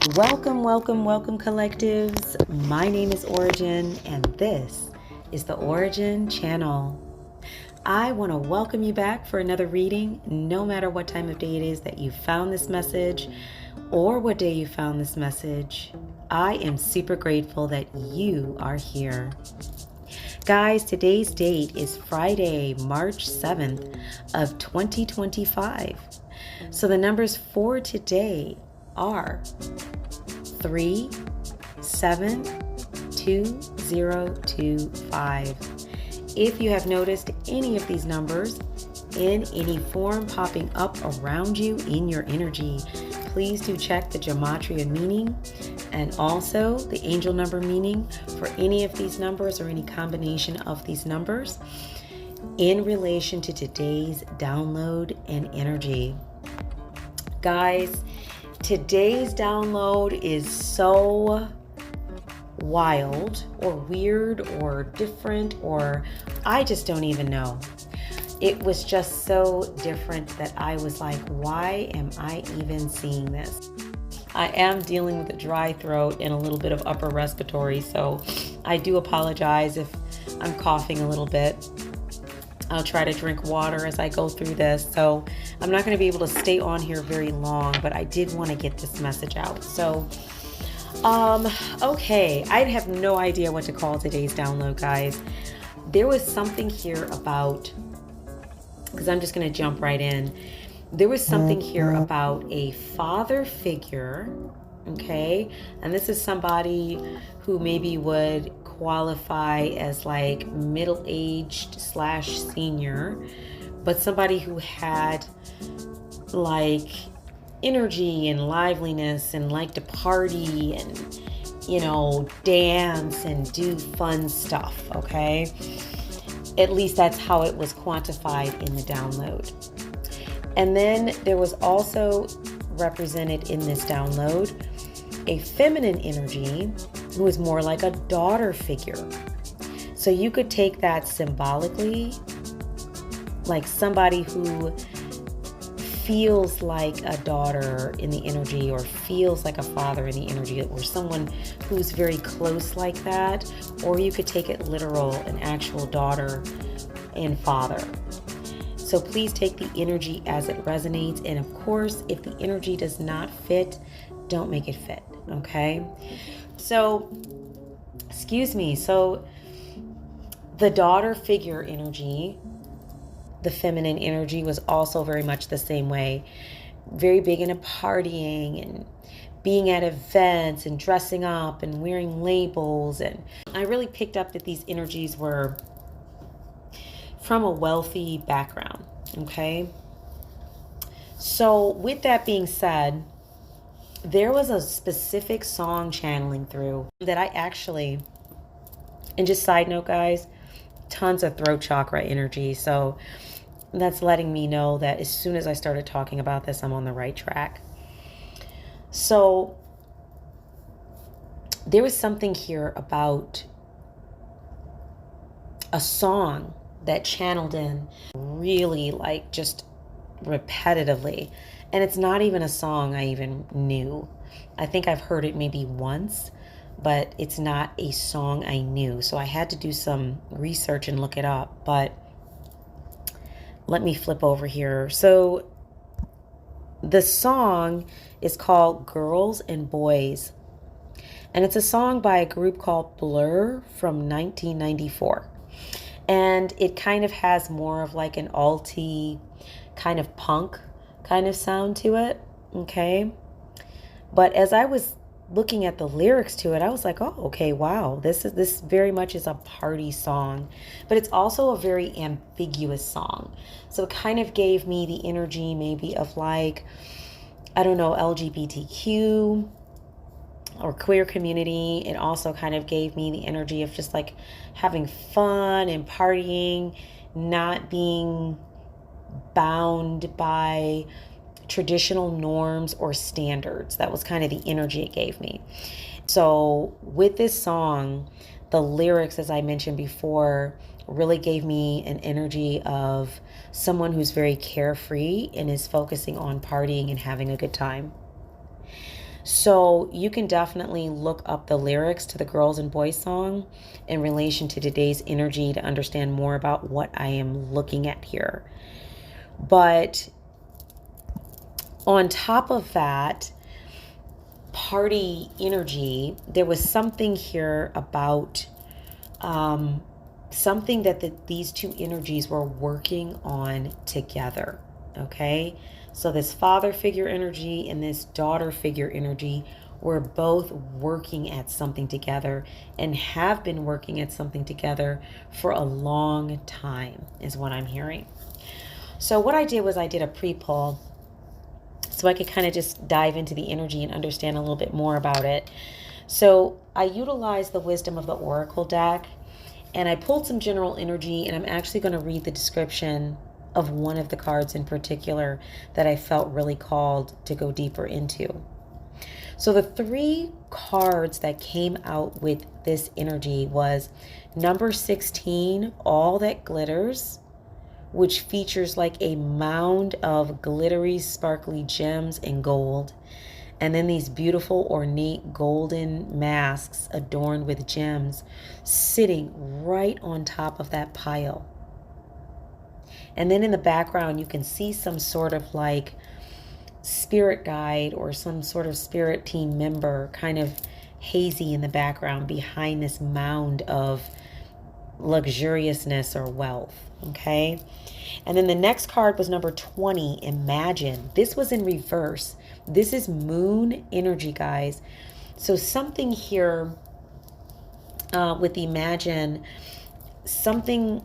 Welcome, welcome, welcome, collectives. My name is Ora-gen, and this is the Ora-gen Channel. I want to welcome you back for another reading, no matter what time of day it is that you found this message or what day you found this message. I am super grateful that you are here. Guys, today's date is Friday, March 7th of 2025. So the numbers for today are 3-7-2-0-2-5. If you have noticed any of these numbers in any form popping up around you in your energy, please do check the gematria meaning and also the angel number meaning for any of these numbers or any combination of these numbers in relation to today's download and energy. Guys, today's download is so wild or weird or different, or I just don't even know. It was just so different that I was like, why am I even seeing this? I am dealing with a dry throat and a little bit of upper respiratory, so I do apologize if I'm coughing a little bit. I'll try to drink water as I go through this. So I'm not going to be able to stay on here very long, but I did want to get this message out. So, okay. I have no idea what to call today's download, guys. There was something here about, because I'm just going to jump right in. There was something here about a father figure, okay? And this is somebody who maybe would qualify as like middle-aged / senior, but somebody who had like energy and liveliness and liked to party and, you know, dance and do fun stuff, okay? At least that's how it was quantified in the download. And then there was also represented in this download a feminine energy who is more like a daughter figure. So you could take that symbolically, like somebody who feels like a daughter in the energy or feels like a father in the energy, or someone who's very close like that. Or you could take it literal, an actual daughter and father. So please take the energy as it resonates. And of course, if the energy does not fit, don't make it fit, okay? So, excuse me. So the daughter figure energy, the feminine energy, was also very much the same way. Very big into partying and being at events and dressing up and wearing labels. And I really picked up that these energies were from a wealthy background, okay? So with that being said, there was a specific song channeling through that I actually, and just side note, guys, tons of throat chakra energy. So that's letting me know that as soon as I started talking about this, I'm on the right track. So there was something here about a song that channeled in really like just repetitively. And it's not even a song I even knew. I think I've heard it maybe once, but it's not a song I knew. So I had to do some research and look it up. But let me flip over here. So the song is called Girls and Boys. And it's a song by a group called Blur from 1994. And it kind of has more of like an alty kind of punk kind of sound to it, okay? But as I was looking at the lyrics to it, I was like, oh, okay, wow, this very much is a party song. But it's also a very ambiguous song. So it kind of gave me the energy maybe of like, I don't know, LGBTQ or queer community. It also kind of gave me the energy of just like having fun and partying, not being bound by traditional norms or standards. That was kind of the energy it gave me. So with this song, the lyrics, as I mentioned before, really gave me an energy of someone who's very carefree and is focusing on partying and having a good time. So you can definitely look up the lyrics to the Girls and Boys song in relation to today's energy to understand more about what I am looking at here. But on top of that party energy, there was something here about something that these two energies were working on together. Okay, so this father figure energy and this daughter figure energy were both working at something together and have been working at something together for a long time, is what I'm hearing. So what I did was I did a pre-pull so I could kind of just dive into the energy and understand a little bit more about it. So I utilized the wisdom of the Oracle deck, and I pulled some general energy, and I'm actually going to read the description of one of the cards in particular that I felt really called to go deeper into. So the three cards that came out with this energy was number 16, All That Glitters, which features like a mound of glittery, sparkly gems and gold. And then these beautiful, ornate golden masks adorned with gems sitting right on top of that pile. And then in the background, you can see some sort of like spirit guide or some sort of spirit team member kind of hazy in the background behind this mound of luxuriousness or wealth. Okay. And then the next card was number 20, Imagine. This was in reverse. This is moon energy, guys. So something here with Imagine, something,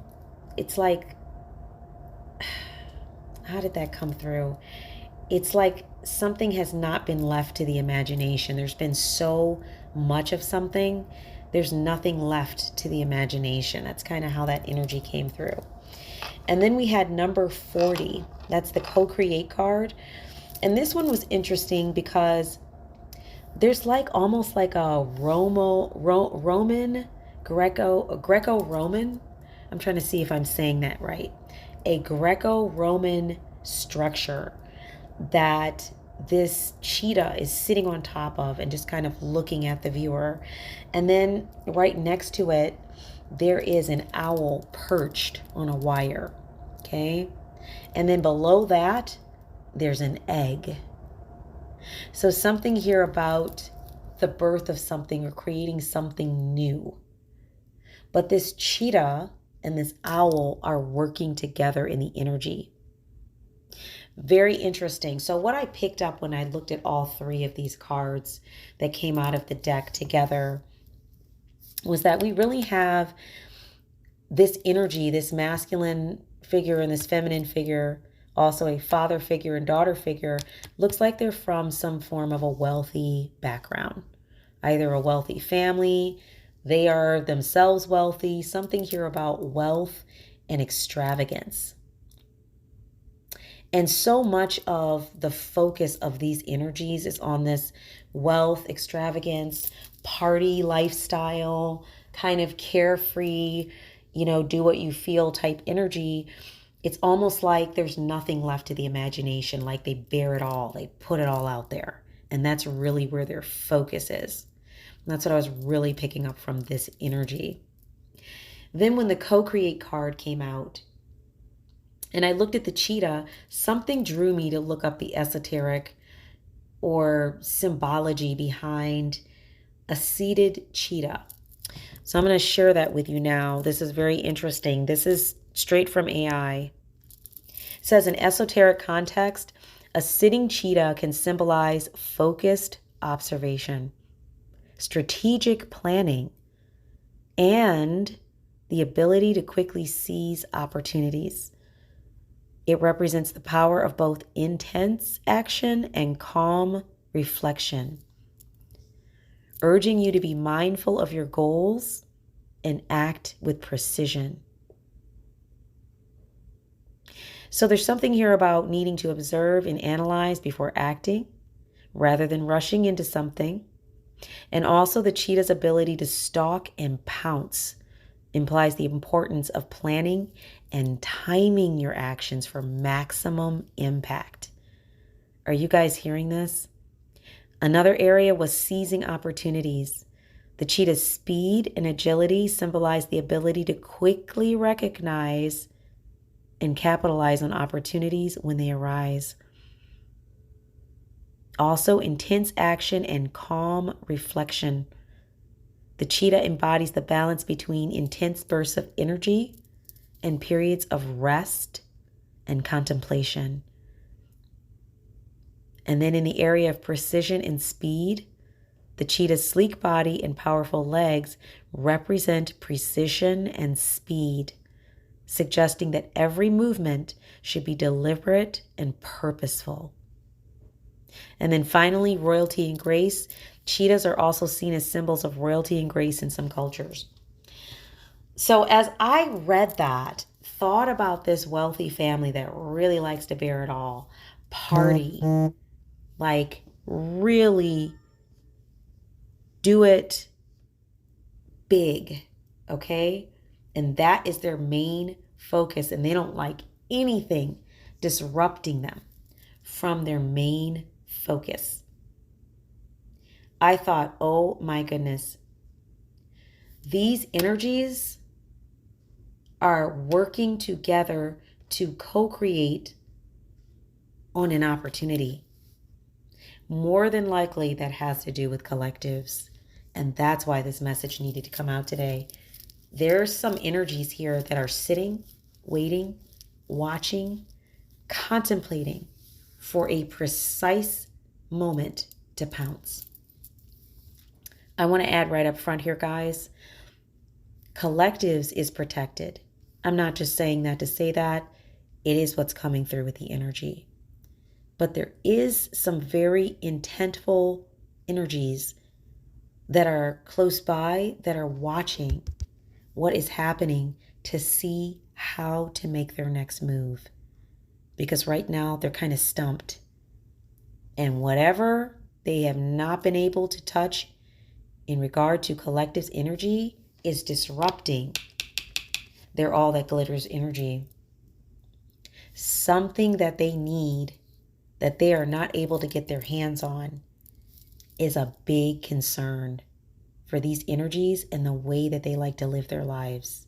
it's like, how did that come through? It's like something has not been left to the imagination. There's been so much of something. There's nothing left to the imagination. That's kind of how that energy came through. And then we had number 40. That's the co-create card. And this one was interesting because there's like almost like a Greco-Roman. I'm trying to see if I'm saying that right. A Greco-Roman structure that this cheetah is sitting on top of and just kind of looking at the viewer. And then right next to it, there is an owl perched on a wire. Okay. And then below that, there's an egg. So something here about the birth of something or creating something new. But this cheetah and this owl are working together in the energy. Very interesting. So what I picked up when I looked at all three of these cards that came out of the deck together was that we really have this energy, this masculine figure and this feminine figure, also a father figure and daughter figure, looks like they're from some form of a wealthy background, either a wealthy family, they are themselves wealthy, something here about wealth and extravagance. And so much of the focus of these energies is on this wealth, extravagance, party lifestyle, kind of carefree, do what you feel type energy. It's almost like there's nothing left to the imagination, like they bear it all, they put it all out there. And that's really where their focus is. And that's what I was really picking up from this energy. Then when the co-create card came out, and I looked at the cheetah, something drew me to look up the esoteric or symbology behind a seated cheetah. So I'm going to share that with you now. This is very interesting. This is straight from AI. It says in esoteric context, a sitting cheetah can symbolize focused observation, strategic planning, and the ability to quickly seize opportunities. It represents the power of both intense action and calm reflection, urging you to be mindful of your goals and act with precision. So there's something here about needing to observe and analyze before acting rather than rushing into something. And also the cheetah's ability to stalk and pounce implies the importance of planning and timing your actions for maximum impact. Are you guys hearing this? Another area was seizing opportunities. The cheetah's speed and agility symbolized the ability to quickly recognize and capitalize on opportunities when they arise. Also, intense action and calm reflection. The cheetah embodies the balance between intense bursts of energy and periods of rest and contemplation. And then in the area of precision and speed, the cheetah's sleek body and powerful legs represent precision and speed, suggesting that every movement should be deliberate and purposeful. And then finally, royalty and grace. Cheetahs are also seen as symbols of royalty and grace in some cultures. So as I read that, thought about this wealthy family that really likes to bear it all, party, like really do it big, okay? And that is their main focus, and they don't like anything disrupting them from their main focus. I thought, oh my goodness, these energies are working together to co-create on an opportunity. More than likely, that has to do with collectives. And that's why this message needed to come out today. There's some energies here that are sitting, waiting, watching, contemplating for a precise moment to pounce. I want to add right up front here, guys, collectives is protected. I'm not just saying that to say that. It is what's coming through with the energy. But there is some very intentful energies that are close by, that are watching what is happening to see how to make their next move. Because right now they're kind of stumped. And whatever they have not been able to touch in regard to collective's energy is disrupting their all that glitters energy. Something that they need that they are not able to get their hands on is a big concern for these energies and the way that they like to live their lives.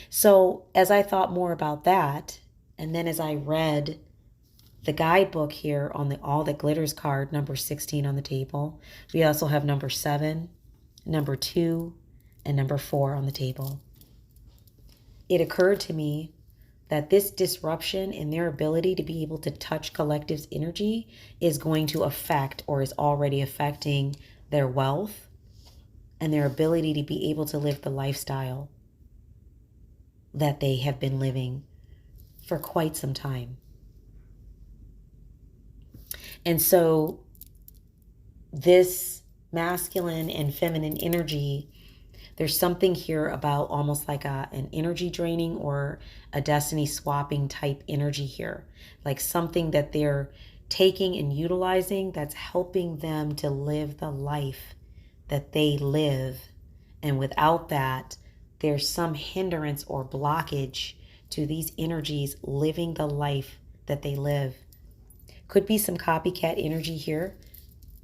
So as I thought more about that, and then as I read the guidebook here on the All That Glitters card, number 16 on the table, we also have number 7, number 2, and number 4 on the table. It occurred to me that this disruption in their ability to be able to touch collective's energy is going to affect, or is already affecting, their wealth and their ability to be able to live the lifestyle that they have been living for quite some time. And so this masculine and feminine energy, there's something here about almost like an energy draining or a destiny swapping type energy here. Like something that they're taking and utilizing that's helping them to live the life that they live. And without that, there's some hindrance or blockage to these energies living the life that they live. Could be some copycat energy here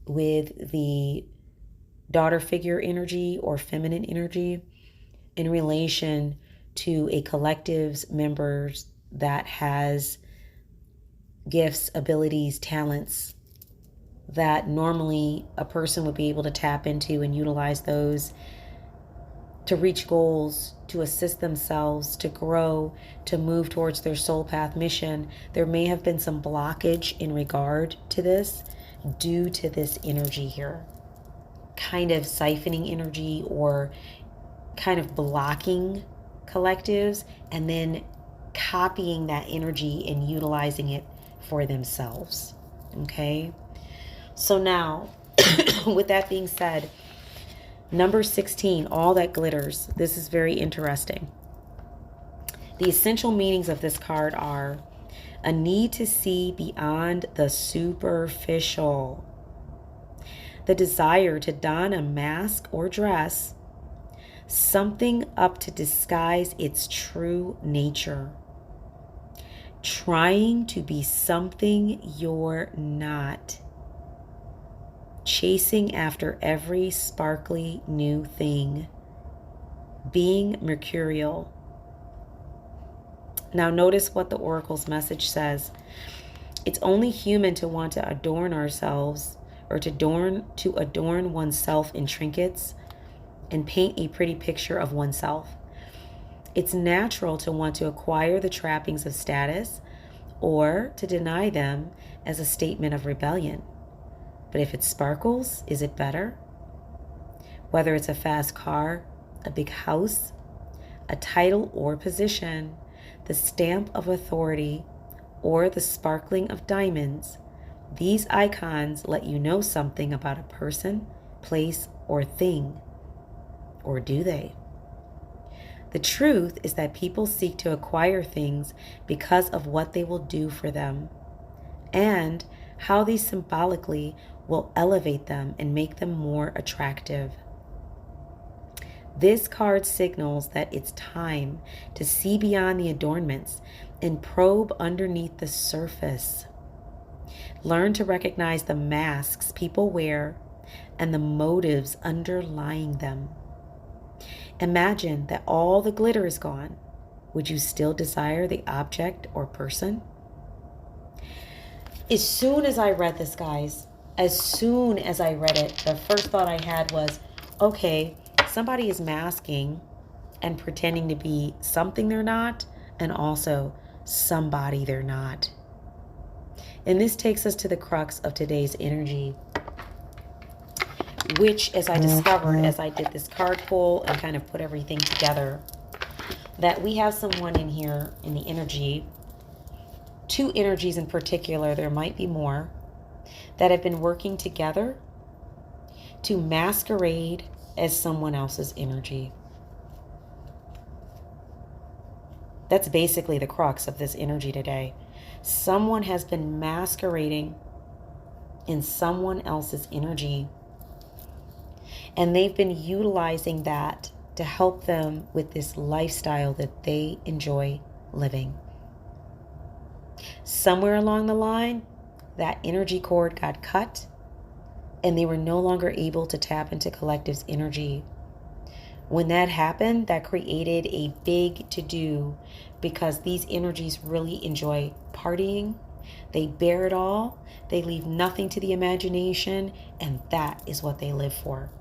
with the daughter figure energy or feminine energy in relation to a collective's members that has gifts, abilities, talents that normally a person would be able to tap into and utilize those to reach goals, to assist themselves, to grow, to move towards their soul path mission. There may have been some blockage in regard to this due to this energy here. Kind of siphoning energy or kind of blocking collectives and then copying that energy and utilizing it for themselves. Okay? So now, with that being said, number 16, all that glitters. This is very interesting. The essential meanings of this card are a need to see beyond the superficial, the desire to don a mask or dress, something up to disguise its true nature, trying to be something you're not, chasing after every sparkly new thing, being mercurial. Now notice what the oracle's message says. It's only human to want to adorn ourselves, or to adorn oneself in trinkets and paint a pretty picture of oneself. It's natural to want to acquire the trappings of status or to deny them as a statement of rebellion. But if it sparkles, is it better? Whether it's a fast car, a big house, a title or position, the stamp of authority, or the sparkling of diamonds, these icons let you know something about a person, place, or thing. Or do they? The truth is that people seek to acquire things because of what they will do for them and how they symbolically will elevate them and make them more attractive. This card signals that it's time to see beyond the adornments and probe underneath the surface. Learn to recognize the masks people wear and the motives underlying them. Imagine that all the glitter is gone. Would you still desire the object or person? As soon as I read this, guys, as soon as I read it, the first thought I had was, okay, somebody is masking and pretending to be something they're not, and also somebody they're not. And this takes us to the crux of today's energy, which, as I discovered as I did this card pull and kind of put everything together, that we have someone in here in the energy, two energies in particular, there might be more, that have been working together to masquerade as someone else's energy. That's basically the crux of this energy today. Someone has been masquerading in someone else's energy, and they've been utilizing that to help them with this lifestyle that they enjoy living. Somewhere along the line, that energy cord got cut, and they were no longer able to tap into collective's energy. When that happened, that created a big to-do, because these energies really enjoy partying. They bear it all. They leave nothing to the imagination, and that is what they live for.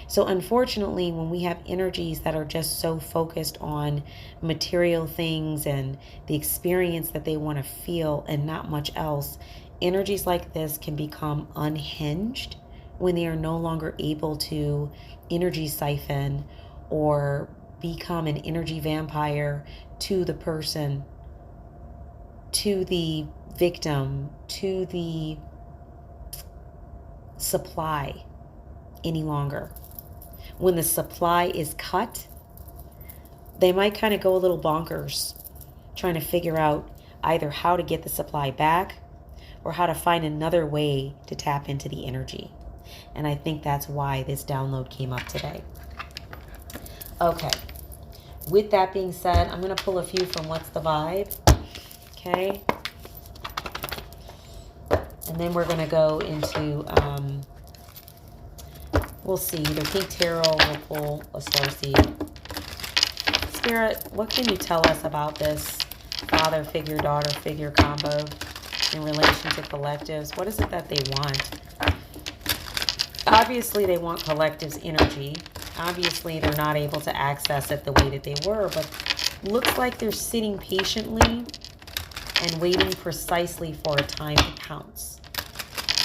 So unfortunately, when we have energies that are just so focused on material things and the experience that they want to feel and not much else, energies like this can become unhinged when they are no longer able to energy siphon or become an energy vampire to the person, to the victim, to the supply any longer. When the supply is cut, they might kind of go a little bonkers, trying to figure out either how to get the supply back or how to find another way to tap into the energy. And I think that's why this download came up today. Okay. With that being said, I'm going to pull a few from What's the Vibe? Okay. And then we're going to go into, we'll see, either Pink Tarot will pull a Starseed. Spirit, what can you tell us about this father figure, daughter figure combo in relation to collectives? What is it that they want? Obviously, they want collective's energy. Obviously, they're not able to access it the way that they were, but looks like they're sitting patiently and waiting precisely for a time to pounce.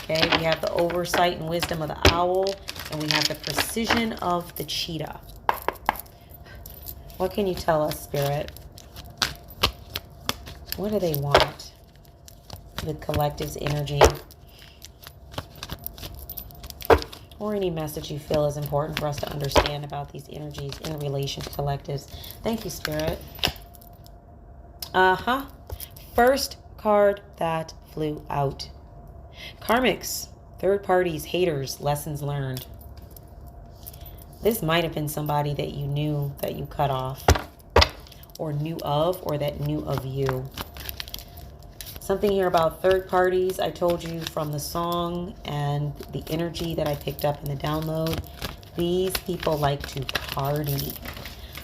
Okay, we have the oversight and wisdom of the owl, and we have the precision of the cheetah. What can you tell us, Spirit? What do they want with collective's energy? Or any message you feel is important for us to understand about these energies in relation to collectives. Thank you, Spirit. First card that flew out. Karmics, third parties, haters, lessons learned. This might have been somebody that you knew that you cut off. or knew of, or that knew of you. Something here about third parties. I told you from the song and the energy that I picked up in the download. These people like to party.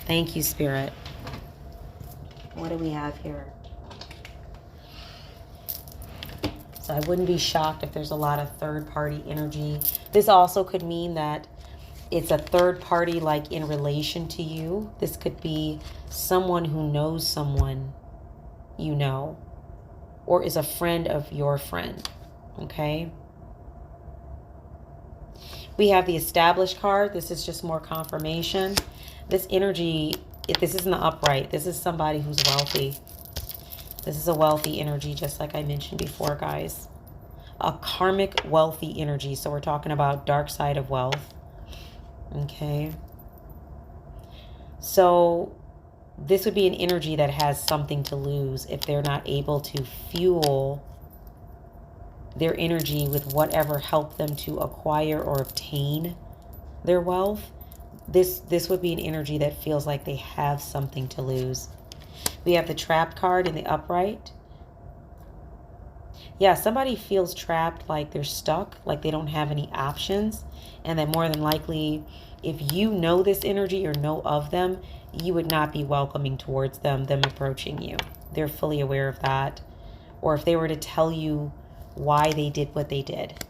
Thank you, Spirit. What do we have here? So I wouldn't be shocked if there's a lot of third party energy. This also could mean that it's a third party like in relation to you. This could be someone who knows someone you know, or is a friend of your friend, okay? We have the established card. This is just more confirmation. This energy, if this isn't the upright, this is somebody who's wealthy. This is a wealthy energy, just like I mentioned before, guys. A karmic wealthy energy. So we're talking about dark side of wealth, okay? So this would be an energy that has something to lose if they're not able to fuel their energy with whatever helped them to acquire or obtain their wealth. This would be an energy that feels like they have something to lose. We have the trapped card in the upright. Yeah, somebody feels trapped, like they're stuck, like they don't have any options. And that more than likely, if you know this energy or know of them, you would not be welcoming towards them approaching you. They're fully aware of that. Or if they were to tell you why they did what they did,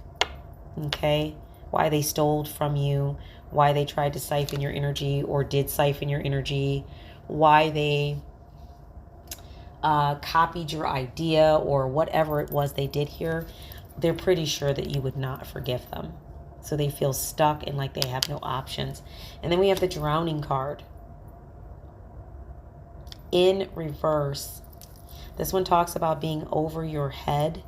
okay? Why they stole from you, why they tried to siphon your energy or did siphon your energy, why they copied your idea or whatever it was they did here, they're pretty sure that you would not forgive them. So they feel stuck and like they have no options. And then we have the drowning card in reverse. This one talks about being over your head,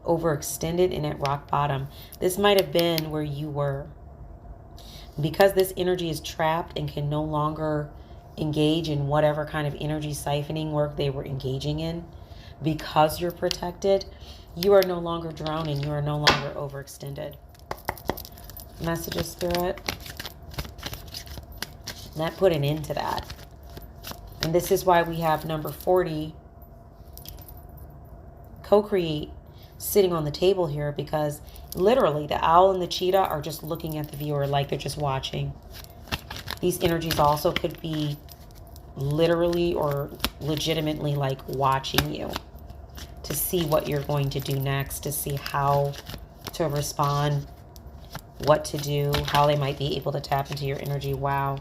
overextended and at rock bottom. This might have been where you were. Because this energy is trapped and can no longer engage in whatever kind of energy siphoning work they were engaging in, because you're protected, you are no longer drowning. You are no longer overextended. Messages, Spirit. That put an end to that. And this is why we have number 40, co-create, sitting on the table here, because literally the owl and the cheetah are just looking at the viewer like they're just watching. These energies also could be literally or legitimately like watching you to see what you're going to do next, to see how to respond, what to do, how they might be able to tap into your energy. Wow.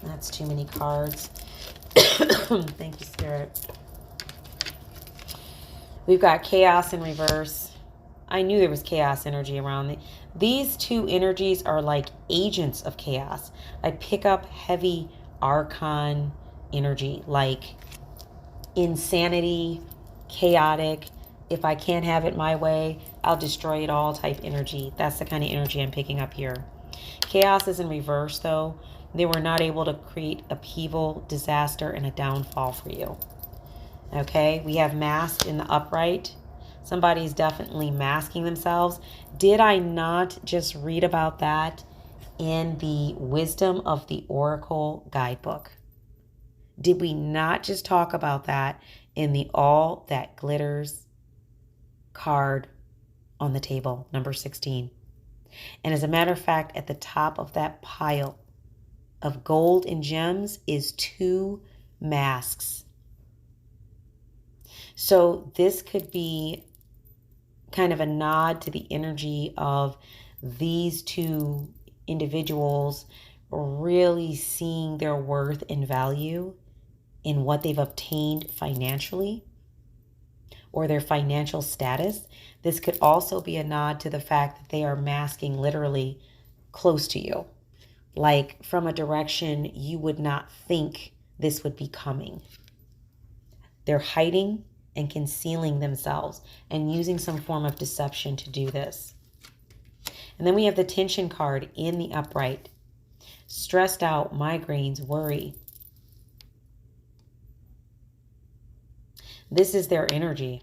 That's too many cards. Thank you, Spirit. We've got chaos in reverse. I knew there was chaos energy around me. These two energies are like agents of chaos. I pick up heavy archon energy, like insanity, chaotic. If I can't have it my way, I'll destroy it all type energy. That's the kind of energy I'm picking up here. Chaos is in reverse, though. They were not able to create upheaval, disaster, and a downfall for you. Okay, we have masked in the upright. Somebody's definitely masking themselves. Did I not just read about that in the Wisdom of the Oracle guidebook? Did we not just talk about that in the All That Glitters card on the table, number 16? And as a matter of fact, at the top of that pile of gold and gems is 2 masks. So this could be kind of a nod to the energy of these 2 individuals really seeing their worth and value in what they've obtained financially or their financial status. This could also be a nod to the fact that they are masking literally close to you, like from a direction you would not think this would be coming. They're hiding and concealing themselves and using some form of deception to do this. And then we have the tension card in the upright. Stressed out, migraines, worry. This is their energy.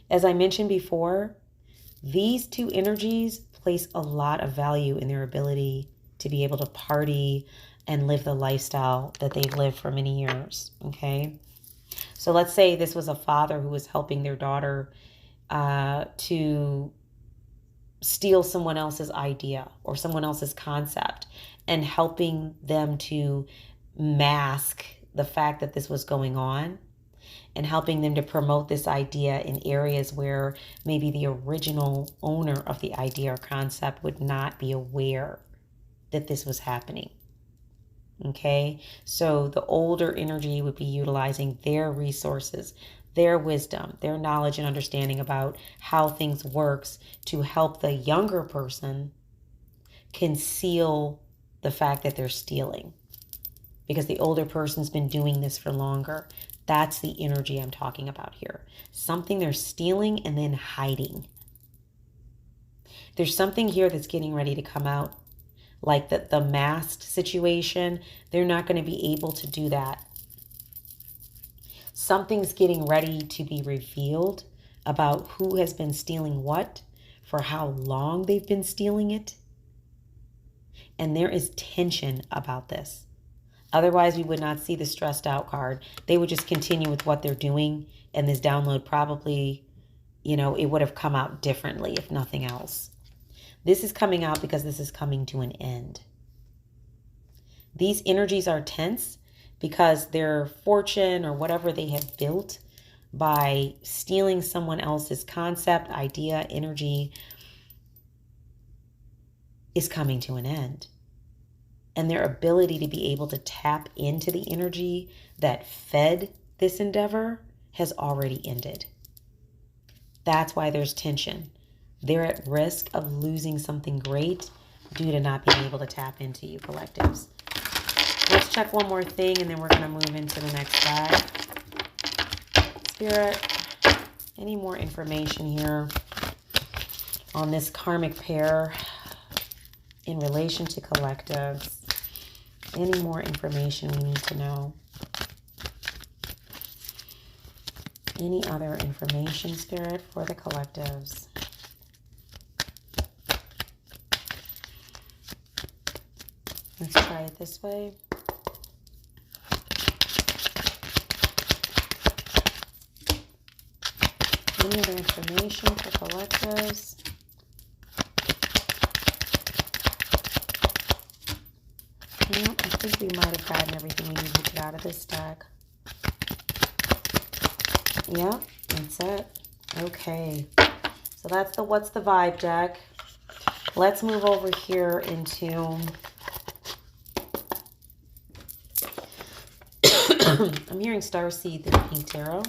As I mentioned before, these 2 energies place a lot of value in their ability to be able to party and live the lifestyle that they've lived for many years, okay? So let's say this was a father who was helping their daughter to steal someone else's idea or someone else's concept and helping them to mask the fact that this was going on and helping them to promote this idea in areas where maybe the original owner of the idea or concept would not be aware that this was happening. Okay, so the older energy would be utilizing their resources, their wisdom, their knowledge and understanding about how things works to help the younger person conceal the fact that they're stealing, because the older person's been doing this for longer. That's the energy I'm talking about here. Something they're stealing and then hiding. There's something here that's getting ready to come out, like the masked situation. They're not going to be able to do that. Something's getting ready to be revealed about who has been stealing what, for how long they've been stealing it. And there is tension about this. Otherwise, we would not see the stressed out card. They would just continue with what they're doing. And this download probably, it would have come out differently if nothing else. This is coming out because this is coming to an end. These energies are tense because their fortune or whatever they have built by stealing someone else's concept, idea, energy is coming to an end. And their ability to be able to tap into the energy that fed this endeavor has already ended. That's why there's tension. They're at risk of losing something great due to not being able to tap into you, collectives. Let's check one more thing and then we're going to move into the next side. Spirit, any more information here on this karmic pair in relation to collectives? Any more information we need to know? Any other information, Spirit, for the collectives? Let's try it this way. Any other information for collectives? No, I think we might have gotten everything we needed to get out of this deck. Yep, that's it. Okay. So that's the What's the Vibe deck. Let's move over here into... I'm hearing Starseed and Pink Tarot.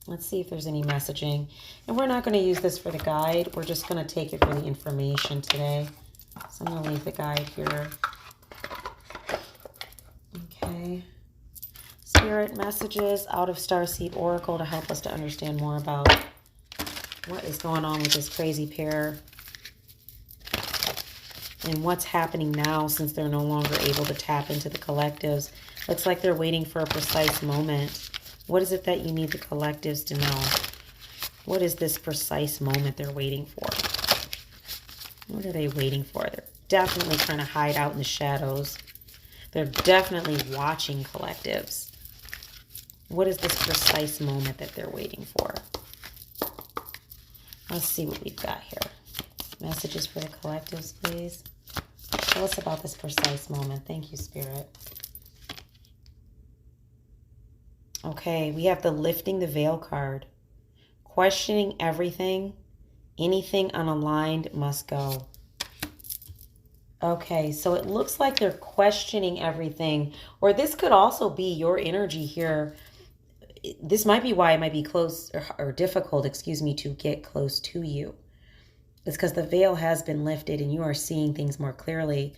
Let's see if there's any messaging. And we're not going to use this for the guide. We're just going to take it for the information today. So I'm going to leave the guide here. Okay. Spirit messages out of Starseed Oracle to help us to understand more about what is going on with this crazy pair. And what's happening now since they're no longer able to tap into the collectives. Looks like they're waiting for a precise moment. What is it that you need the collectives to know? What is this precise moment they're waiting for? What are they waiting for? They're definitely trying to hide out in the shadows. They're definitely watching collectives. What is this precise moment that they're waiting for? Let's see what we've got here. Messages for the collectives, please. Tell us about this precise moment. Thank you, Spirit. Okay, we have the Lifting the Veil card. Questioning everything. Anything unaligned must go. Okay, so it looks like they're questioning everything. Or this could also be your energy here. This might be why it might be close or difficult, to get close to you. It's because the veil has been lifted and you are seeing things more clearly.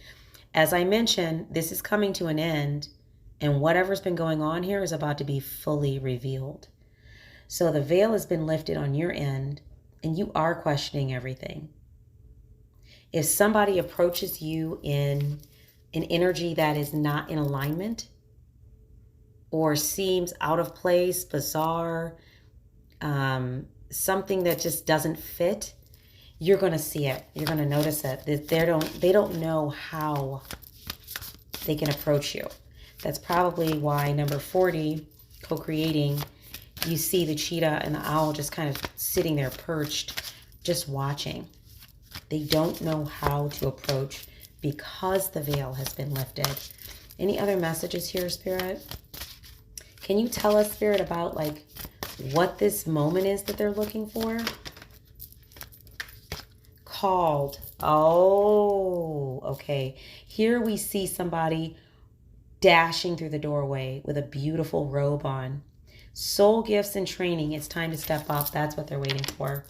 As I mentioned, this is coming to an end and whatever's been going on here is about to be fully revealed. So the veil has been lifted on your end and you are questioning everything. If somebody approaches you in an energy that is not in alignment or seems out of place, bizarre, something that just doesn't fit, you're going to see it. You're going to notice it. They don't know how they can approach you. That's probably why number 40, co-creating, you see the cheetah and the owl just kind of sitting there perched, just watching. They don't know how to approach because the veil has been lifted. Any other messages here, Spirit? Can you tell us, Spirit, about like what this moment is that they're looking for? Called. Oh, okay. Here we see somebody dashing through the doorway with a beautiful robe on. Soul gifts and training. It's time to step up. That's what they're waiting for.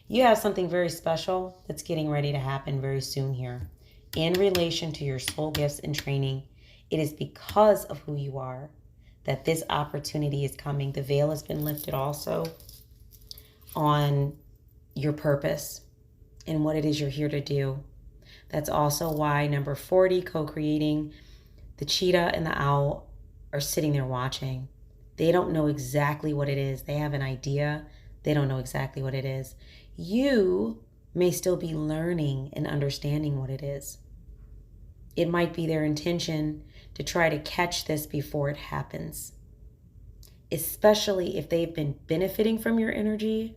You have something very special that's getting ready to happen very soon here. In relation to your soul gifts and training, it is because of who you are that this opportunity is coming. The veil has been lifted also on your purpose and what it is you're here to do. That's also why number 40, co-creating, the cheetah and the owl are sitting there watching. They don't know exactly what it is. They have an idea. They don't know exactly what it is. You may still be learning and understanding what it is. It might be their intention to try to catch this before it happens, especially if they've been benefiting from your energy,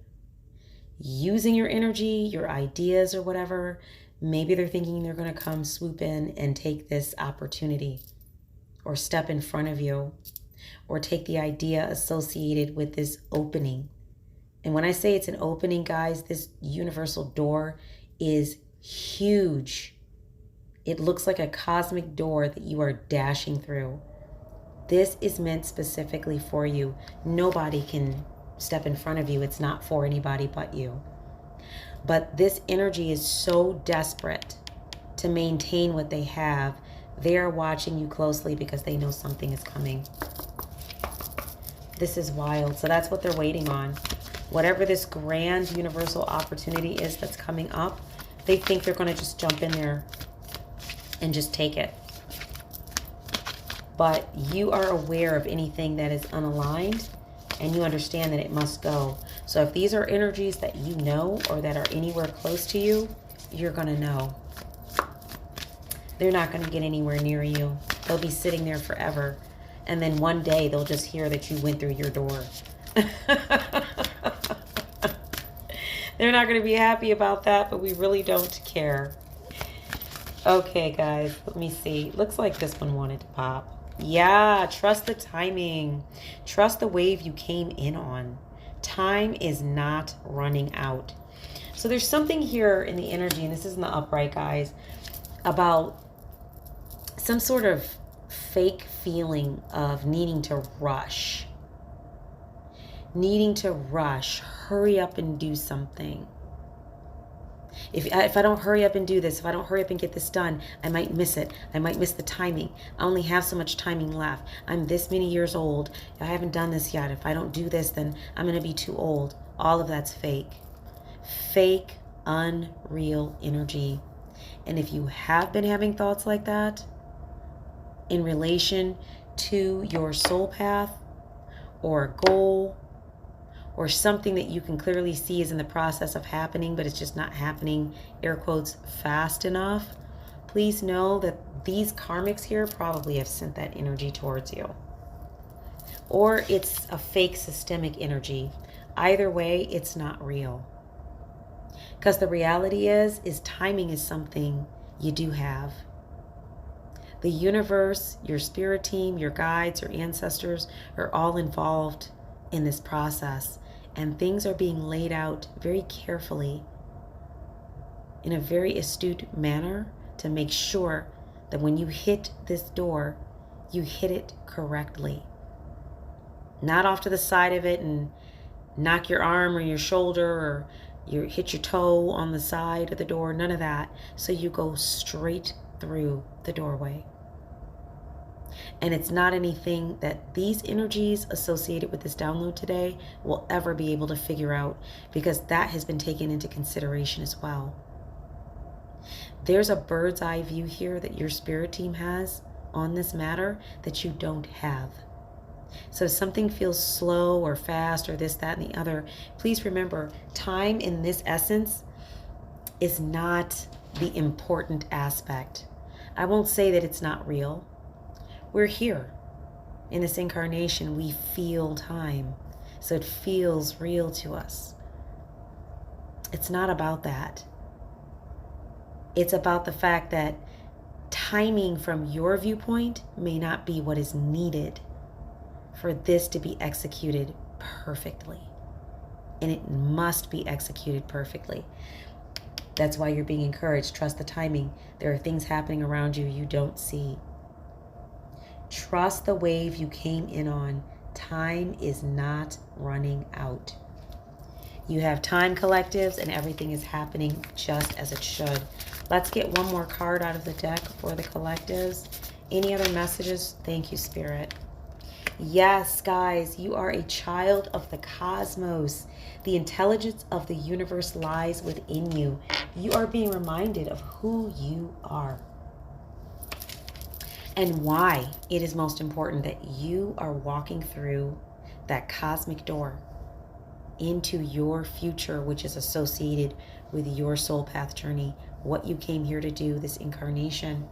using your energy, your ideas or whatever. Maybe they're thinking they're going to come swoop in and take this opportunity or step in front of you or take the idea associated with this opening. And when I say it's an opening, guys, this universal door is huge. It looks like a cosmic door that you are dashing through. This is meant specifically for you. Nobody can step in front of you. It's not for anybody but you. But this energy is so desperate to maintain what they have. They are watching you closely because they know something is coming. This is wild. So that's what they're waiting on. Whatever this grand universal opportunity is that's coming up, they think they're going to just jump in there and just take it. But you are aware of anything that is unaligned and you understand that it must go. So if these are energies that you know or that are anywhere close to you, you're going to know. They're not going to get anywhere near you. They'll be sitting there forever. And then one day they'll just hear that you went through your door. They're not going to be happy about that, but we really don't care. Okay, guys, let me see. Looks like this one wanted to pop. Yeah, trust the timing. Trust the wave you came in on. Time is not running out. So there's something here in the energy, and this is in the upright, guys, about some sort of fake feeling of needing to rush. Needing to rush. Hurry up and do something. If I don't hurry up and do this, if I don't hurry up and get this done, I might miss it. I might miss the timing. I only have so much timing left. I'm this many years old. I haven't done this yet. If I don't do this, then I'm going to be too old. All of that's fake. Fake, unreal energy. And if you have been having thoughts like that in relation to your soul path or a goal, or something that you can clearly see is in the process of happening, but it's just not happening, air quotes, fast enough, please know that these karmics here probably have sent that energy towards you. Or it's a fake systemic energy. Either way, it's not real. Because the reality is timing is something you do have. The universe, your spirit team, your guides, your ancestors are all involved in this process. And things are being laid out very carefully in a very astute manner to make sure that when you hit this door, you hit it correctly. Not off to the side of it and knock your arm or your shoulder or you hit your toe on the side of the door. None of that. So you go straight through the doorway. And it's not anything that these energies associated with this download today will ever be able to figure out, because that has been taken into consideration as well. There's a bird's eye view here that your spirit team has on this matter that you don't have. So if something feels slow or fast or this, that, and the other, please remember, time in this essence is not the important aspect. I won't say that it's not real. We're here. In this incarnation, we feel time. So it feels real to us. It's not about that. It's about the fact that timing from your viewpoint may not be what is needed for this to be executed perfectly. And it must be executed perfectly. That's why you're being encouraged. Trust the timing. There are things happening around you don't see. Trust the wave you came in on. Time is not running out. You have time collectives and everything is happening just as it should. Let's get one more card out of the deck for the collectives. Any other messages? Thank you, Spirit. Yes, guys, you are a child of the cosmos. The intelligence of the universe lies within you. You are being reminded of who you are and why it is most important that you are walking through that cosmic door into your future, which is associated with your soul path journey, what you came here to do, this incarnation.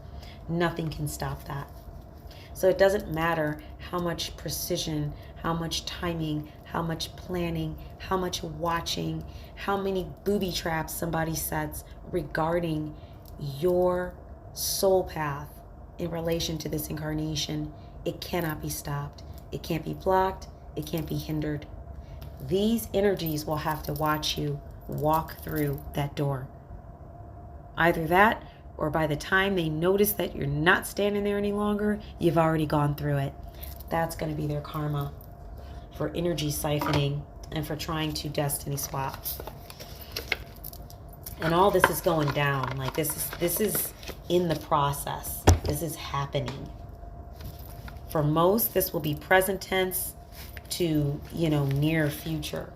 Nothing can stop that. So it doesn't matter how much precision, how much timing, how much planning, how much watching, how many booby traps somebody sets regarding your soul path in relation to this incarnation. It cannot be stopped. It can't be blocked. It can't be hindered. These energies will have to watch you walk through that door. Either that, or by the time they notice that you're not standing there any longer, you've already gone through it. That's going to be their karma for energy siphoning and for trying to destiny swap. And all this is going down. Like this is in the process. This is happening. For most, this will be present tense to, near future.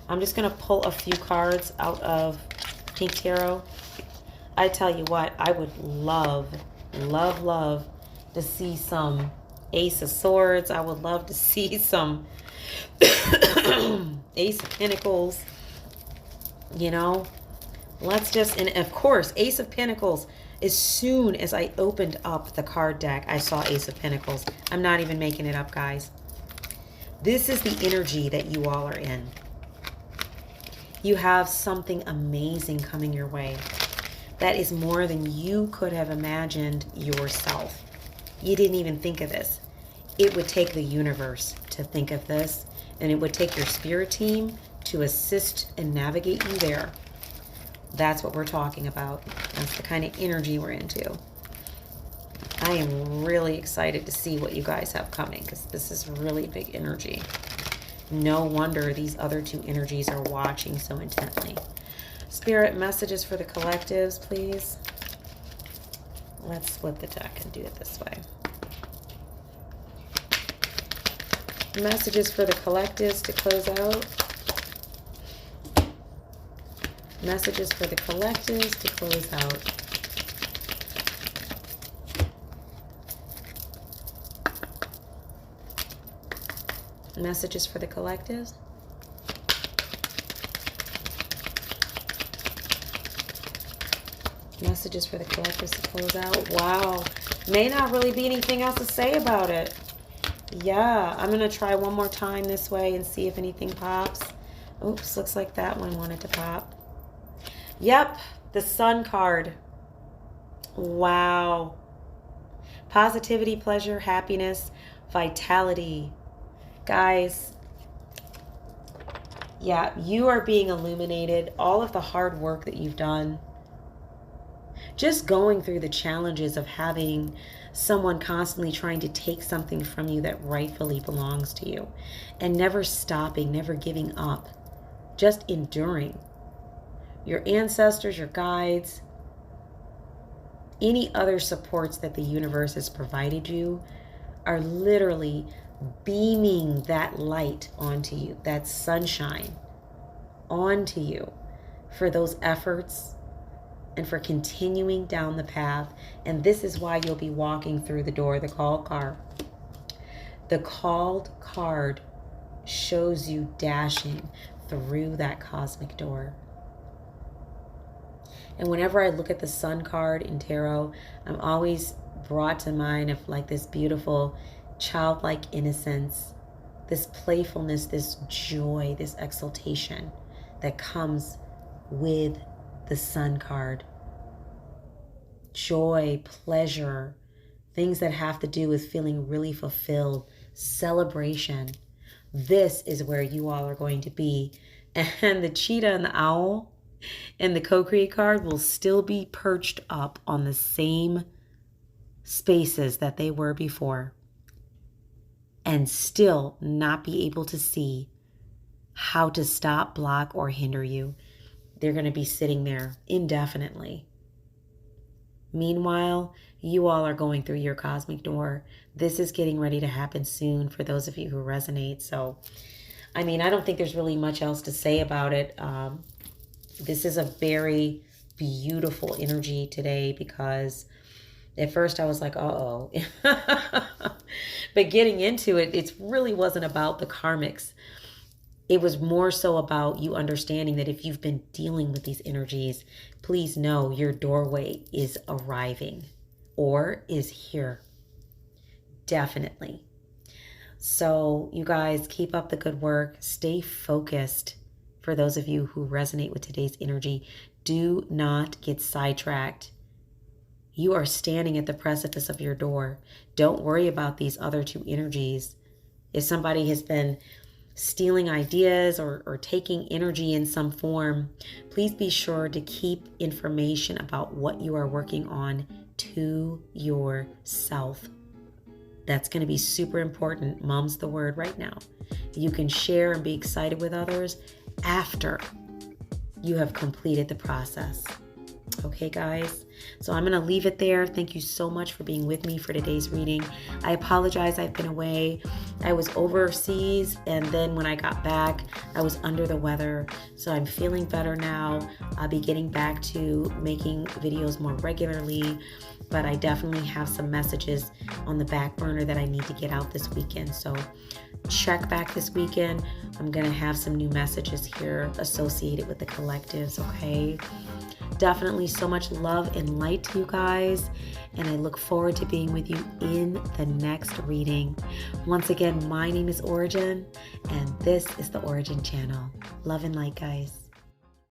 I'm just going to pull a few cards out of Pink Tarot. I tell you what, I would love to see some Ace of Swords. I would love to see some Ace of Pentacles. Let's just, and of course, Ace of Pentacles. As soon as I opened up the card deck, I saw Ace of Pentacles. I'm not even making it up, guys. This is the energy that you all are in. You have something amazing coming your way. That is more than you could have imagined yourself. You didn't even think of this. It would take the universe to think of this, and it would take your spirit team to assist and navigate you there. That's what we're talking about. That's the kind of energy we're into. I am really excited to see what you guys have coming, because this is really big energy. No wonder these other two energies are watching so intently. Spirit, messages for the collectives, please. Let's split the deck and do it this way. Messages for the collectives to close out. Messages for the collectives to close out. Messages for the collectives. Messages for the collectives to close out. Wow. May not really be anything else to say about it. Yeah, I'm going to try one more time this way and see if anything pops. Oops, looks like that one wanted to pop. Yep, the Sun card. Wow. Positivity, pleasure, happiness, vitality. Guys, yeah, you are being illuminated. All of the hard work that you've done. Just going through the challenges of having someone constantly trying to take something from you that rightfully belongs to you. And never stopping, never giving up. Just enduring. Your ancestors, your guides, any other supports that the universe has provided you are literally beaming that light onto you, that sunshine onto you for those efforts and for continuing down the path. And this is why you'll be walking through the door, the called card. The called card shows you dashing through that cosmic door. And whenever I look at the Sun card in tarot, I'm always brought to mind of like this beautiful childlike innocence, this playfulness, this joy, this exultation that comes with the Sun card. Joy, pleasure, things that have to do with feeling really fulfilled, celebration. This is where you all are going to be. And the cheetah and the owl and the co-create card will still be perched up on the same spaces that they were before and still not be able to see how to stop, block, or hinder you. They're going to be sitting there indefinitely. Meanwhile, you all are going through your cosmic door. This is getting ready to happen soon for those of you who resonate. So, I mean, I don't think there's really much else to say about it. This is a very beautiful energy today because at first I was like, uh-oh. But getting into it, it really wasn't about the karmics. It was more so about you understanding that if you've been dealing with these energies, please know your doorway is arriving or is here. Definitely. So you guys keep up the good work. Stay focused. For those of you who resonate with today's energy, do not get sidetracked. You are standing at the precipice of your door. Don't worry about these other two energies. If somebody has been stealing ideas or taking energy in some form, please be sure to keep information about what you are working on to yourself. That's going to be super important. Mom's the word right now. You can share and be excited with others after you have completed the process. Okay, guys? So I'm going to leave it there. Thank you so much for being with me for today's reading. I apologize. I've been away. I was overseas, and then when I got back, I was under the weather. So I'm feeling better now. I'll be getting back to making videos more regularly, but I definitely have some messages on the back burner that I need to get out this weekend. So check back this weekend. I'm going to have some new messages here associated with the collectives, okay? Definitely so much love and light to you guys, and I look forward to being with you in the next reading. Once again, my name is Ora-gen, and this is the Ora-gen Channel. Love and light, guys.